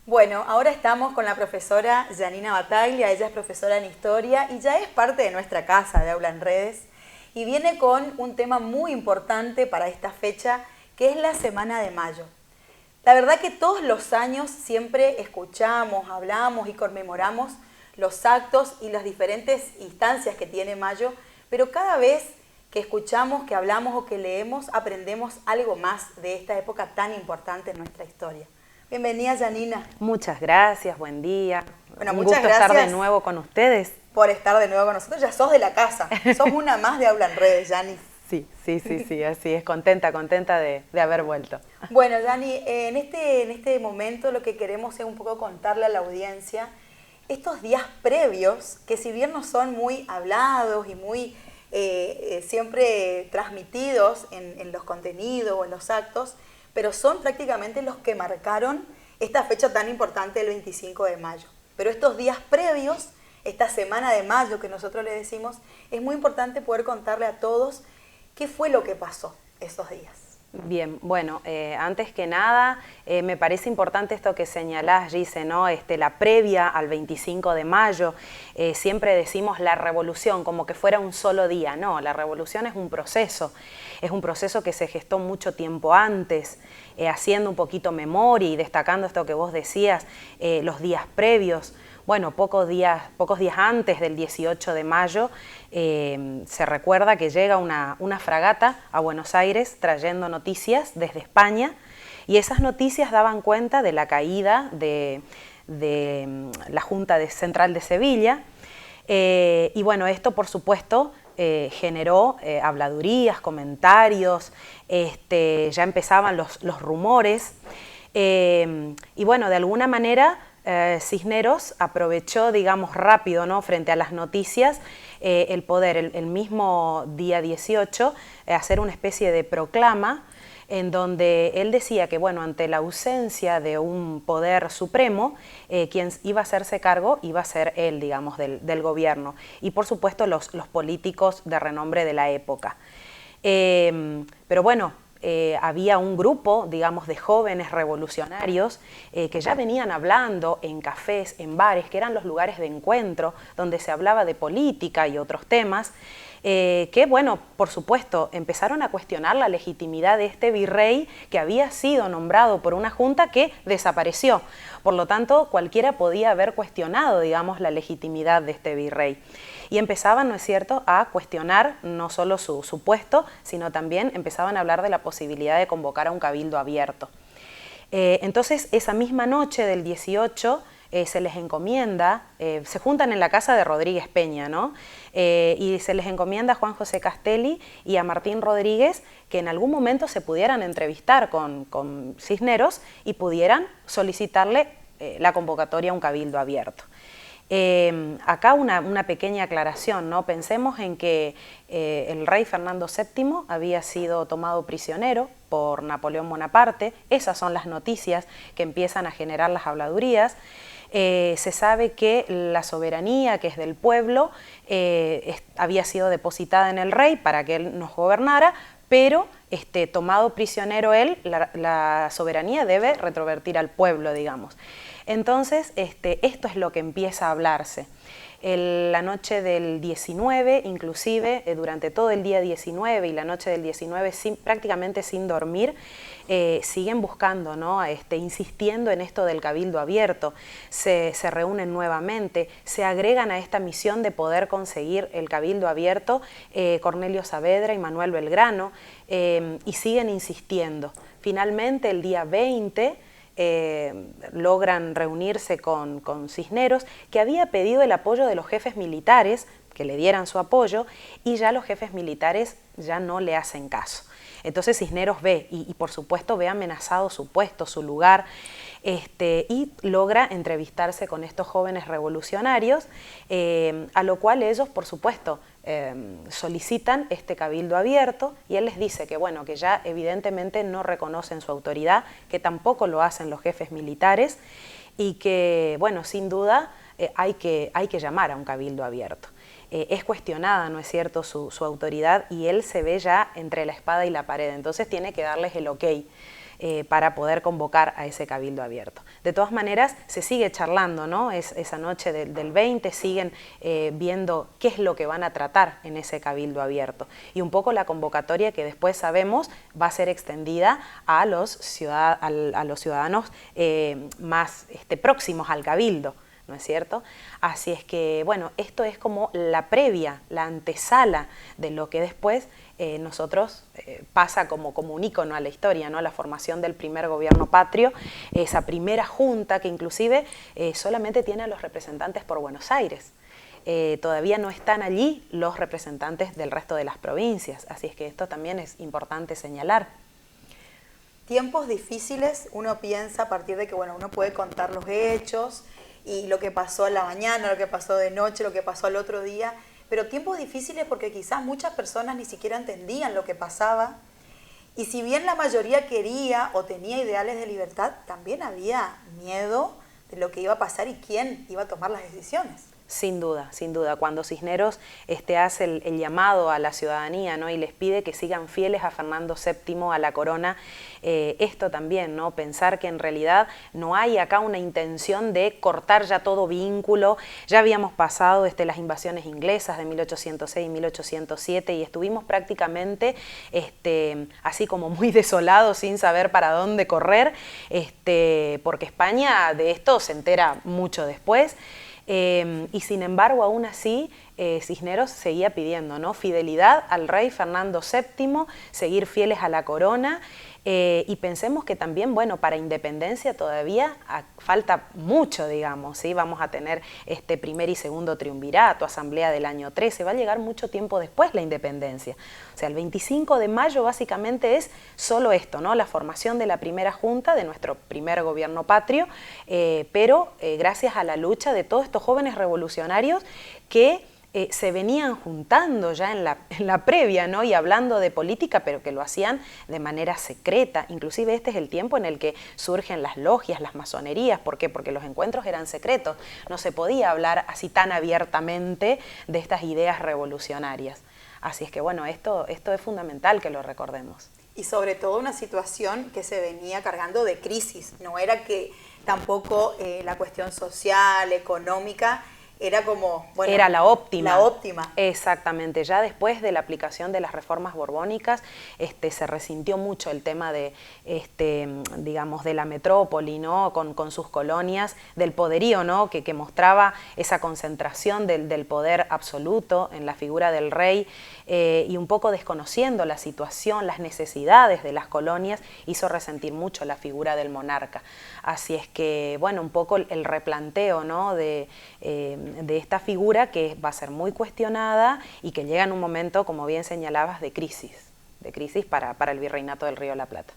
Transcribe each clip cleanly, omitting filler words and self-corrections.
Bueno, ahora estamos con la profesora Janina Bataglia, ella es profesora en Historia y ya es parte de nuestra casa de Aula en Redes y viene con un tema muy importante para esta fecha que es la Semana de Mayo. La verdad que todos los años siempre escuchamos, hablamos y conmemoramos los actos y las diferentes instancias que tiene Mayo, pero cada vez que escuchamos, que hablamos o que leemos, aprendemos algo más de esta época tan importante en nuestra historia. Bienvenida, Janina. Muchas gracias, buen día. Bueno, Un muchas gusto gracias estar de nuevo con ustedes. Por estar de nuevo con nosotros. Ya sos de la casa, sos una más de Aula en Redes, Jani. Sí, así es, contenta de haber vuelto. Bueno, Jani, en este momento lo que queremos es un poco contarle a la audiencia estos días previos, que si bien no son muy hablados y muy siempre transmitidos en los contenidos o en los actos, pero son prácticamente los que marcaron esta fecha tan importante del 25 de mayo. Pero estos días previos, esta semana de mayo que nosotros le decimos, es muy importante poder contarle a todos qué fue lo que pasó esos días. Bien, bueno, antes que nada, me parece importante esto que señalás, Gise, ¿no? La previa al 25 de mayo, siempre decimos la revolución como que fuera un solo día. No, la revolución es un proceso que se gestó mucho tiempo antes, haciendo un poquito memoria y destacando esto que vos decías, los días previos. Bueno, pocos días antes del 18 de mayo se recuerda que llega una fragata a Buenos Aires trayendo noticias desde España y esas noticias daban cuenta de la caída de la Junta Central de Sevilla y bueno, esto por supuesto generó habladurías, comentarios, ya empezaban los rumores y bueno, de alguna manera Cisneros aprovechó, digamos, rápido, ¿no? Frente a las noticias, el poder, el mismo día 18, hacer una especie de proclama en donde él decía que, bueno, ante la ausencia de un poder supremo, quien iba a hacerse cargo iba a ser él, digamos, del gobierno, y por supuesto los políticos de renombre de la época. Pero bueno, había un grupo, digamos, de jóvenes revolucionarios que ya venían hablando en cafés, en bares, que eran los lugares de encuentro donde se hablaba de política y otros temas, que, bueno, por supuesto, empezaron a cuestionar la legitimidad de este virrey que había sido nombrado por una junta que desapareció. Por lo tanto, cualquiera podía haber cuestionado, digamos, la legitimidad de este virrey. Y empezaban, ¿no es cierto?, a cuestionar no solo su puesto, sino también empezaban a hablar de la posibilidad de convocar a un cabildo abierto. Entonces, esa misma noche del 18 se les encomienda, se juntan en la casa de Rodríguez Peña, ¿no? Y se les encomienda a Juan José Castelli y a Martín Rodríguez que en algún momento se pudieran entrevistar con Cisneros y pudieran solicitarle la convocatoria a un cabildo abierto. Acá una pequeña aclaración, ¿no? Pensemos en que el rey Fernando VII había sido tomado prisionero por Napoleón Bonaparte. Esas son las noticias que empiezan a generar las habladurías. Se sabe que la soberanía, que es del pueblo, había sido depositada en el rey para que él nos gobernara, pero tomado prisionero él, la soberanía debe retrovertir al pueblo, digamos. Entonces, esto es lo que empieza a hablarse. La noche del 19, inclusive, durante todo el día 19 y la noche del 19, prácticamente sin dormir, siguen buscando, ¿no? Insistiendo en esto del cabildo abierto, se reúnen nuevamente, se agregan a esta misión de poder conseguir el cabildo abierto Cornelio Saavedra y Manuel Belgrano, y siguen insistiendo. Finalmente, el día 20, logran reunirse con Cisneros, que había pedido el apoyo de los jefes militares, que le dieran su apoyo, y ya los jefes militares ya no le hacen caso. Entonces Cisneros ve, y por supuesto ve amenazado su puesto, su lugar, y logra entrevistarse con estos jóvenes revolucionarios, a lo cual ellos, por supuesto, solicitan este cabildo abierto, y él les dice que, bueno, que ya evidentemente no reconocen su autoridad, que tampoco lo hacen los jefes militares, y que, bueno, sin duda hay que llamar a un cabildo abierto. Es cuestionada, ¿no es cierto?, su autoridad, y él se ve ya entre la espada y la pared, entonces tiene que darles el ok. para poder convocar a ese cabildo abierto. De todas maneras, se sigue charlando, ¿no? Esa noche del 20 siguen viendo qué es lo que van a tratar en ese cabildo abierto. Y un poco la convocatoria que después sabemos va a ser extendida a los ciudadanos más próximos al cabildo, ¿no es cierto? Así es que, bueno, esto es como la previa, la antesala de lo que después nosotros pasa como un ícono a la historia, ¿no? La formación del primer gobierno patrio, esa primera junta que inclusive solamente tiene a los representantes por Buenos Aires. Todavía no están allí los representantes del resto de las provincias, así es que esto también es importante señalar. Tiempos difíciles, uno piensa a partir de que, bueno, uno puede contar los hechos y lo que pasó en la mañana, lo que pasó de noche, lo que pasó al otro día, pero tiempos difíciles porque quizás muchas personas ni siquiera entendían lo que pasaba, y si bien la mayoría quería o tenía ideales de libertad, también había miedo de lo que iba a pasar y quién iba a tomar las decisiones. Sin duda, sin duda. Cuando Cisneros hace el llamado a la ciudadanía, ¿no? Y les pide que sigan fieles a Fernando VII, a la corona, esto también, ¿no? Pensar que en realidad no hay acá una intención de cortar ya todo vínculo. Ya habíamos pasado las invasiones inglesas de 1806 y 1807 y estuvimos prácticamente así como muy desolados, sin saber para dónde correr, porque España de esto se entera mucho después. Y sin embargo, aún así, Cisneros seguía pidiendo, ¿no? Fidelidad al rey Fernando VII, seguir fieles a la corona, y pensemos que también, bueno, para independencia todavía falta mucho, digamos, ¿sí? Vamos a tener primer y segundo triunvirato, asamblea del año 13, va a llegar mucho tiempo después la independencia. O sea, el 25 de mayo básicamente es solo esto, ¿no? La formación de la primera junta de nuestro primer gobierno patrio, pero gracias a la lucha de todos estos jóvenes revolucionarios que se venían juntando ya en la previa, ¿no? Y hablando de política, pero que lo hacían de manera secreta. Inclusive este es el tiempo en el que surgen las logias, las masonerías. ¿Por qué? Porque los encuentros eran secretos. No se podía hablar así tan abiertamente de estas ideas revolucionarias. Así es que, bueno, esto es fundamental que lo recordemos. Y sobre todo una situación que se venía cargando de crisis. No era que tampoco la cuestión social, económica, era como, bueno, era la óptima. La óptima. Exactamente. Ya después de la aplicación de las reformas borbónicas, se resintió mucho el tema de, digamos, de la metrópoli, ¿no? Con sus colonias, del poderío, ¿no? Que mostraba esa concentración del poder absoluto en la figura del rey, y un poco desconociendo la situación, las necesidades de las colonias, hizo resentir mucho la figura del monarca. Así es que, bueno, un poco el replanteo, ¿no? de esta figura que va a ser muy cuestionada y que llega en un momento, como bien señalabas, de crisis para el Virreinato del Río de la Plata.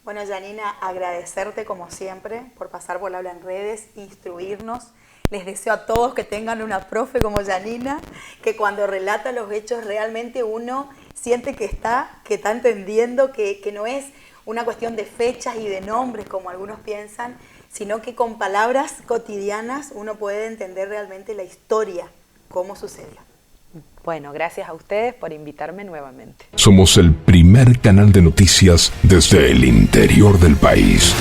Bueno, Janina, agradecerte como siempre por pasar por Habla en Redes, instruirnos. Les deseo a todos que tengan una profe como Janina, que cuando relata los hechos realmente uno siente que está entendiendo, que no es una cuestión de fechas y de nombres como algunos piensan, sino que con palabras cotidianas uno puede entender realmente la historia, cómo sucedió. Bueno, gracias a ustedes por invitarme nuevamente. Somos el primer canal de noticias desde el interior del país.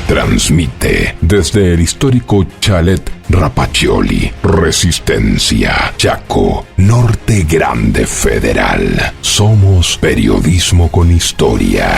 Transmite desde el histórico Chalet Rapaccioli, Resistencia, Chaco, Norte Grande Federal. Somos periodismo con historia.